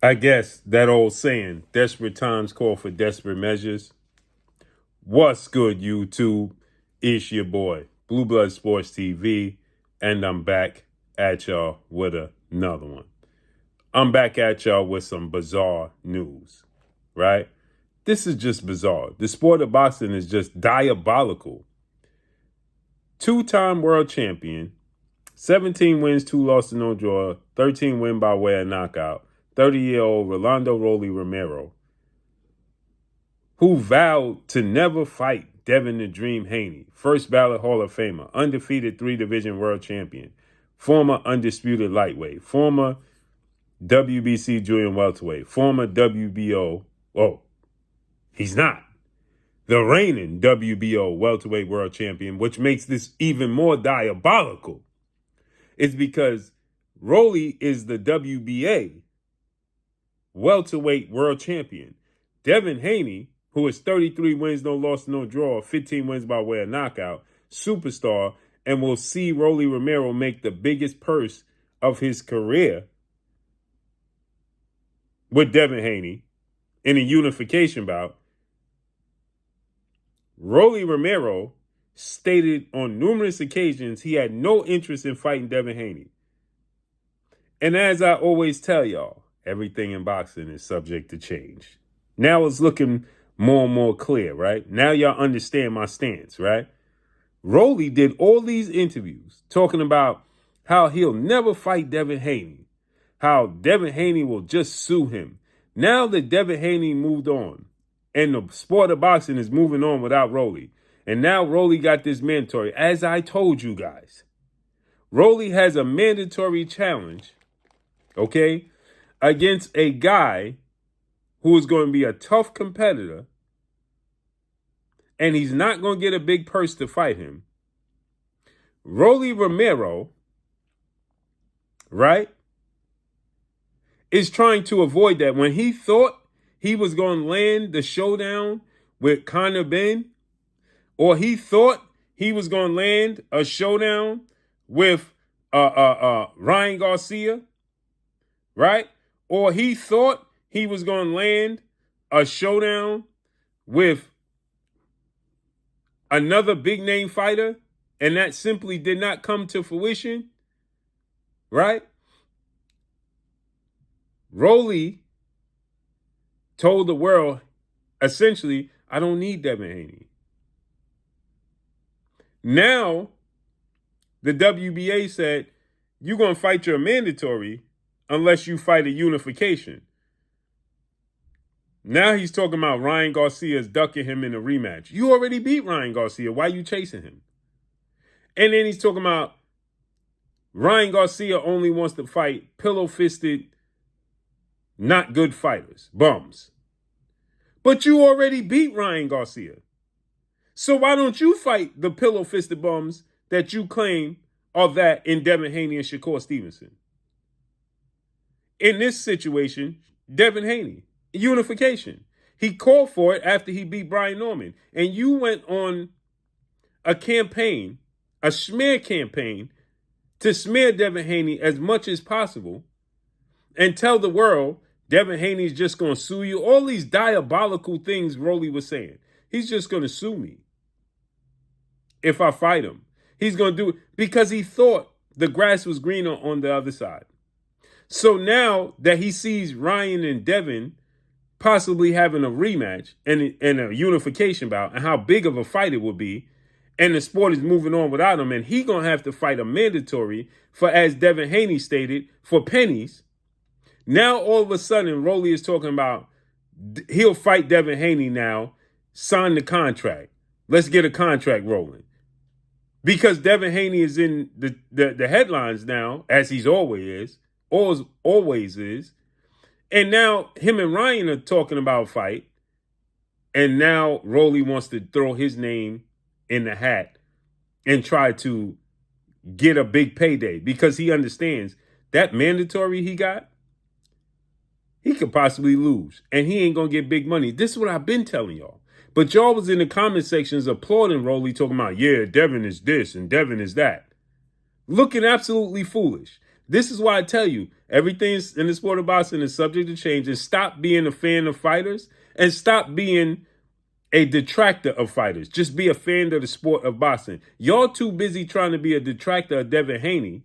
I guess that old saying, desperate times call for desperate measures. What's good, YouTube? It's your boy, Blue Blood Sports TV, and I'm back at y'all with another one. I'm back at y'all with some bizarre news, right? This is just bizarre. The sport of boxing is just diabolical. Two-time world champion, 17 wins, 2 losses, no draw, 13 win by way of knockout, 30-year-old Rolando Rolly Romero, who vowed to never fight Devin the Dream Haney, first ballot Hall of Famer, undefeated 3-division world champion, former undisputed lightweight, former WBC junior welterweight, former WBO, he's not, the reigning WBO welterweight world champion, which makes this even more diabolical, is because Rolly is the WBA welterweight world champion. Devin Haney, who is 33 wins, no loss, no draw, 15 wins by way of knockout, superstar, and will see Rolly Romero make the biggest purse of his career with Devin Haney in a unification bout. Rolly Romero stated on numerous occasions he had no interest in fighting Devin Haney. And as I always tell y'all, everything in boxing is subject to change. Now it's looking more and more clear, right? Now y'all understand my stance, right? Rolly did all these interviews talking about how he'll never fight Devin Haney, how Devin Haney will just sue him. Now that Devin Haney moved on and the sport of boxing is moving on without Rolly, and now Rolly got this mandatory, as I told you guys, Rolly has a mandatory challenge, okay, against a guy who is going to be a tough competitor, and he's not going to get a big purse to fight him. Rolly Romero, right, is trying to avoid that. When he thought he was going to land the showdown with Conor Ben, or he thought he was going to land a showdown with Ryan Garcia, right? Or he thought he was going to land a showdown with another big name fighter, and that simply did not come to fruition, right? Rolly told the world, essentially, I don't need Devin Haney. Now, the WBA said, you're going to fight your mandatory unless you fight a unification. Now he's talking about Ryan Garcia's ducking him in a rematch. You already beat Ryan Garcia. Why are you chasing him? And then he's talking about Ryan Garcia only wants to fight pillow-fisted, not good fighters, bums. But you already beat Ryan Garcia. So why don't you fight the pillow-fisted bums that you claim are that in Devin Haney and Shakur Stevenson? In this situation, Devin Haney, unification. He called for it after he beat Brian Norman. And you went on a campaign, a smear campaign, to smear Devin Haney as much as possible and tell the world Devin Haney's just going to sue you. All these diabolical things Rolly was saying. He's just going to sue me if I fight him. He's going to do it because he thought the grass was greener on the other side. So now that he sees Ryan and Devin possibly having a rematch and a unification bout and how big of a fight it would be, and the sport is moving on without him, and he going to have to fight a mandatory for, as Devin Haney stated, for pennies. Now all of a sudden, Rolly is talking about he'll fight Devin Haney now, sign the contract. Let's get a contract rolling. Because Devin Haney is in the headlines now, as he's always is. And now him and Ryan are talking about a fight. And now Rolly wants to throw his name in the hat and try to get a big payday because he understands that mandatory he got, he could possibly lose. And he ain't going to get big money. This is what I've been telling y'all. But y'all was in the comment sections applauding Rolly, talking about, yeah, Devin is this and Devin is that. Looking absolutely foolish. This is why I tell you, everything in the sport of boxing is subject to change, and stop being a fan of fighters and stop being a detractor of fighters. Just be a fan of the sport of boxing. Y'all too busy trying to be a detractor of Devin Haney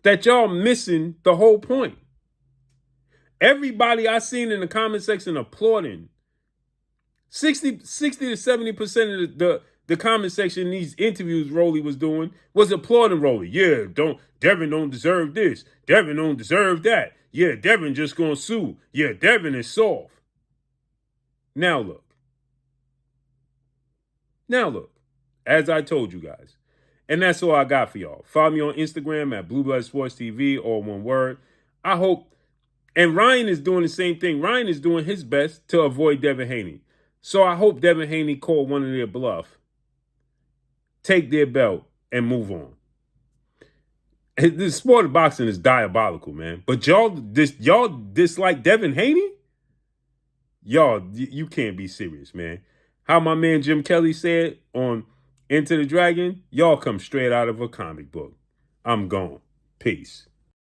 that y'all missing the whole point. Everybody I seen in the comment section applauding. 60 to 70% of the comment section in these interviews Rolly was doing was applauding Rolly. Yeah, Devin don't deserve this. Devin don't deserve that. Yeah, Devin just gonna sue. Yeah, Devin is soft. Now look. As I told you guys. And that's all I got for y'all. Follow me on Instagram at Blue Blood Sports TV, all one word. I hope. And Ryan is doing the same thing. Ryan is doing his best to avoid Devin Haney. So I hope Devin Haney called one of their bluff, take their belt, and move on. The sport of boxing is diabolical, man. But y'all dislike Devin Haney? Y'all, you can't be serious, man. How my man Jim Kelly said on Into the Dragon, y'all come straight out of a comic book. I'm gone. Peace.